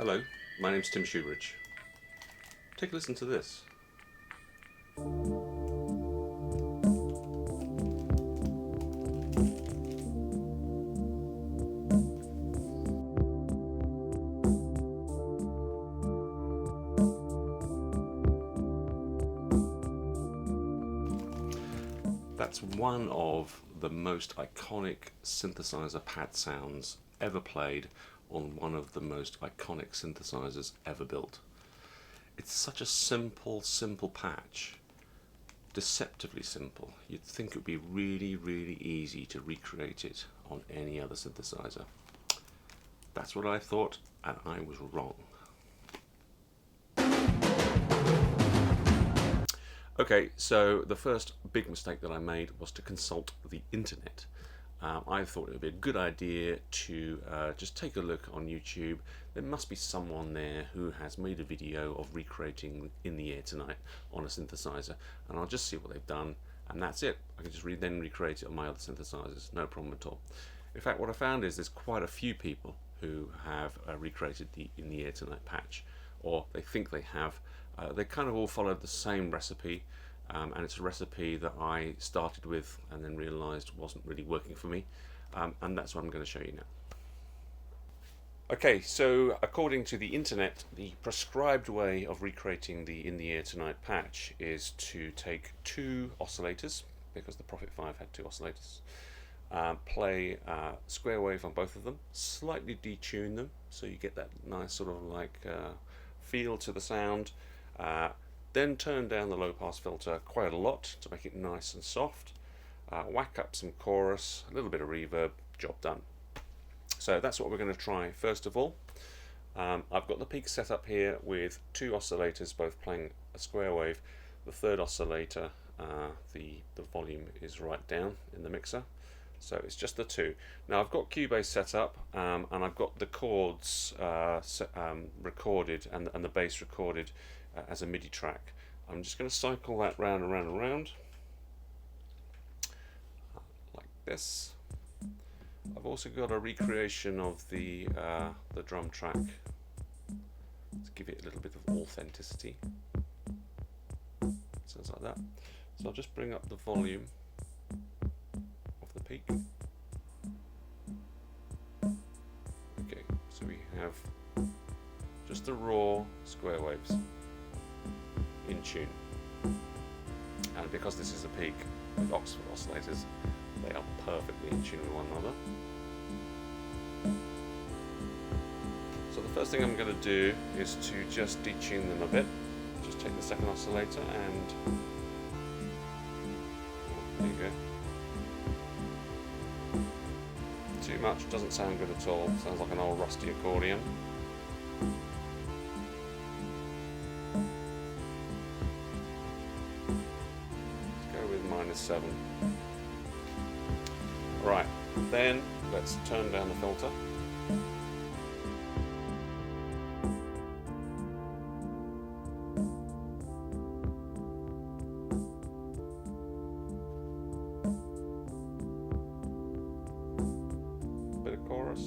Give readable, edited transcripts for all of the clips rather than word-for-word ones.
Hello, my name's Tim Shoebridge. Take a listen to this. That's one of the most iconic synthesizer pad sounds ever played on one of the most iconic synthesizers ever built. It's such a simple patch, deceptively simple. You'd think it would be really easy to recreate it on any other synthesizer. That's what I thought, and I was wrong. Okay, so the first big mistake that I made was to consult the internet. I thought it would be a good idea to just take a look on YouTube. There must be someone there who has made a video of recreating In the Air Tonight on a synthesizer, and I'll just see what they've done, and that's it. I can just then recreate it on my other synthesizers, no problem at all. In fact, what I found is there's quite a few people who have recreated the In the Air Tonight patch, or they think they have. They kind of all followed the same recipe. And it's a recipe that I started with and then realized wasn't really working for me, and that's what I'm going to show you now. Okay, so according to the internet, the prescribed way of recreating the In the Air Tonight patch is to take two oscillators, because the Prophet 5 had two oscillators, play square wave on both of them, slightly detune them so you get that nice sort of like feel to the sound. Then turn down the low pass filter quite a lot to make it nice and soft. Whack up some chorus, a little bit of reverb, job done. So that's what we're going to try first of all. I've got the peak set up here with two oscillators both playing a square wave. The third oscillator, the volume is right down in the mixer. So it's just the two. Now I've got Cubase set up and I've got the chords recorded and the bass recorded as a MIDI track. I'm just going to cycle that round and round and round like this. I've also got a recreation of the drum track to give it a little bit of authenticity. Sounds like that. So I'll just bring up the volume of the peak. Okay, so we have just the raw square waves in tune, and because this is a peak with Oxford oscillators, they are perfectly in tune with one another. So the first thing I'm going to do is to just detune them a bit. Just take the second oscillator and there you go. Too much doesn't sound good at all, sounds like an old rusty accordion. -7. Right, then let's turn down the filter. Bit of chorus.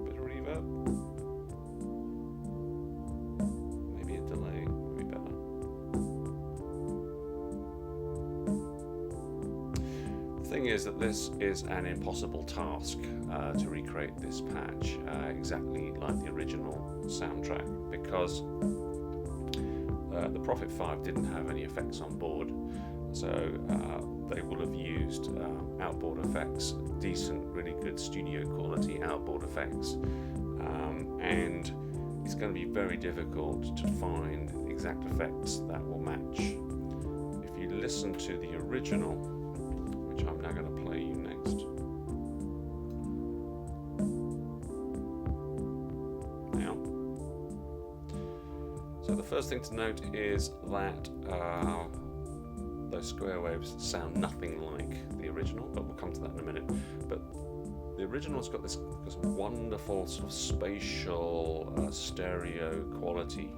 Bit of reverb. Thing is that this is an impossible task to recreate this patch exactly like the original soundtrack, because the Prophet 5 didn't have any effects on board, so they will have used outboard effects, decent, really good studio quality outboard effects, and it's going to be very difficult to find exact effects that will match. If you listen to the original, which I'm now going to play you next. Now, so the first thing to note is that those square waves sound nothing like the original, but we'll come to that in a minute. But the original's got this wonderful sort of spatial stereo quality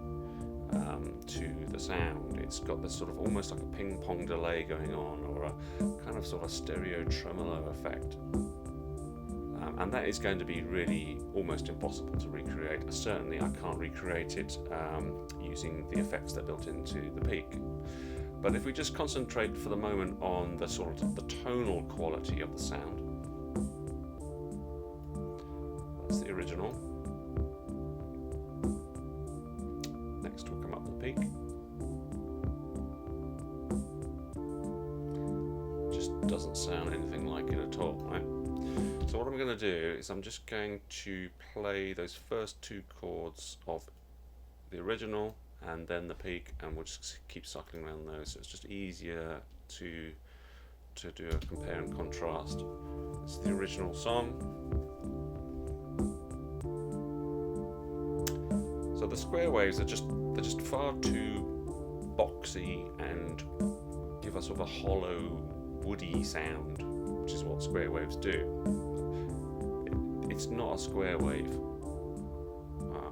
to the sound. It's got this sort of almost like a ping pong delay going on, or a kind of sort of stereo tremolo effect. And that is going to be really almost impossible to recreate. Certainly I can't recreate it using the effects that are built into the Peak. But if we just concentrate for the moment on the sort of the tonal quality of the sound, that's the original. Next we'll come up with the Peak. Just doesn't sound anything like it at all, right? So what I'm going to do is I'm just going to play those first two chords of the original and then the Peak, and we'll just keep cycling around those, so it's just easier to do a compare and contrast. This is the original song. So the square waves are just far too boxy and give us sort of a hollow, woody sound, which is what square waves do. It's not a square wave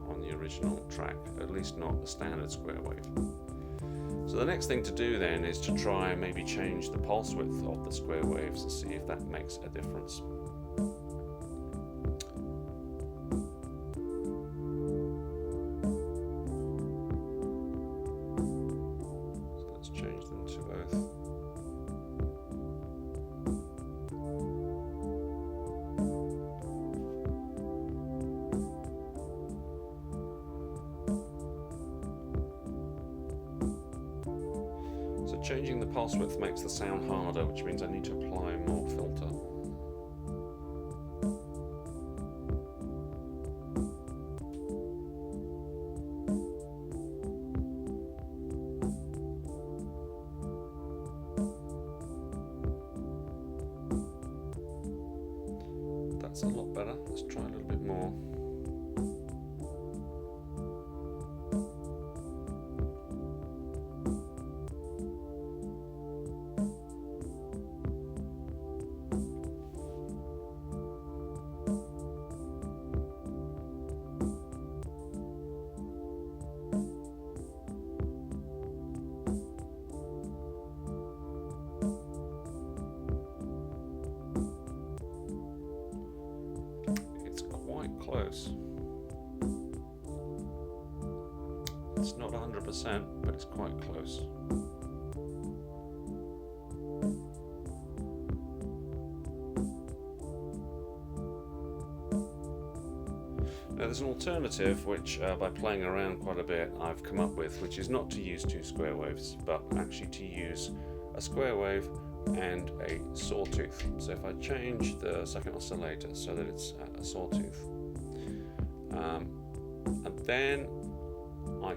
on the original track, at least not the standard square wave. So the next thing to do then is to try and maybe change the pulse width of the square waves and see if that makes a difference. So let's change them to both. Changing the pulse width makes the sound harder, which means I need to apply more filter. That's a lot better. Let's try a little bit more. Close. It's not 100%, but it's quite close. Now there's an alternative which, by playing around quite a bit, I've come up with, which is not to use two square waves, but actually to use a square wave and a sawtooth. So if I change the second oscillator so that it's a sawtooth, and then I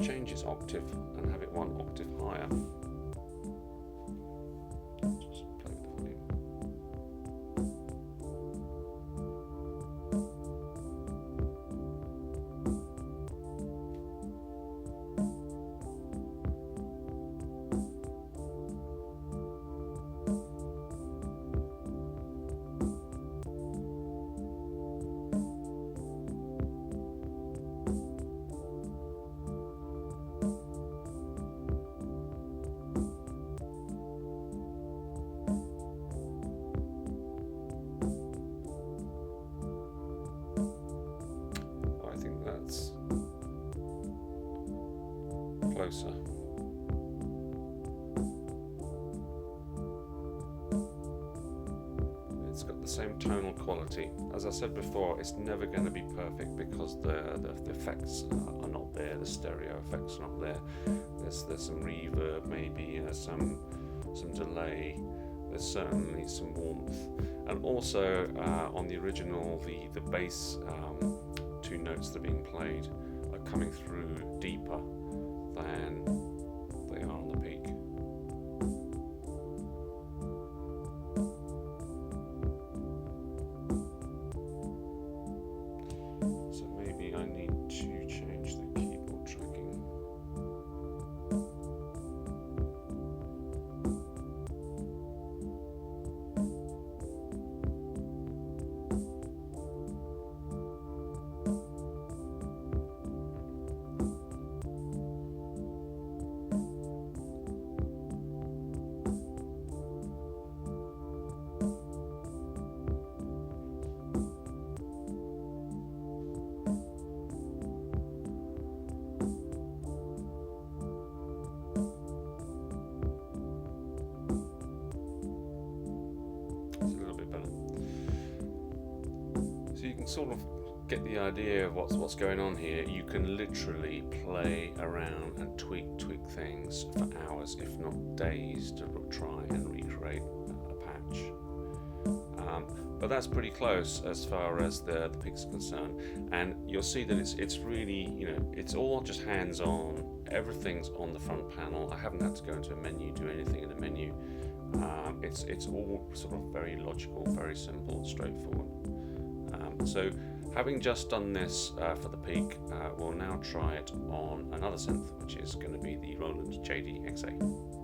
change its octave and have it one octave higher. Just play with the volume. Closer. It's got the same tonal quality. As I said before, it's never going to be perfect because the effects are not there, the stereo effects are not there. There's some reverb, maybe some delay. There's certainly some warmth, and also on the original, the bass two notes that are being played are coming through deeper than they are on the Peak. So maybe I need to change the keyboard tracking. sort of get the idea of what's going on here, you can literally play around and tweak things for hours, if not days, to try and recreate a patch. But that's pretty close as far as the peaks are concerned, and you'll see that it's really, it's all just hands-on. Everything's on the front panel. I haven't had to go into a menu, do anything in the menu. It's all sort of very logical, very simple, straightforward. So having just done this for the Peak, we'll now try it on another synth, which is going to be the Roland JD XA.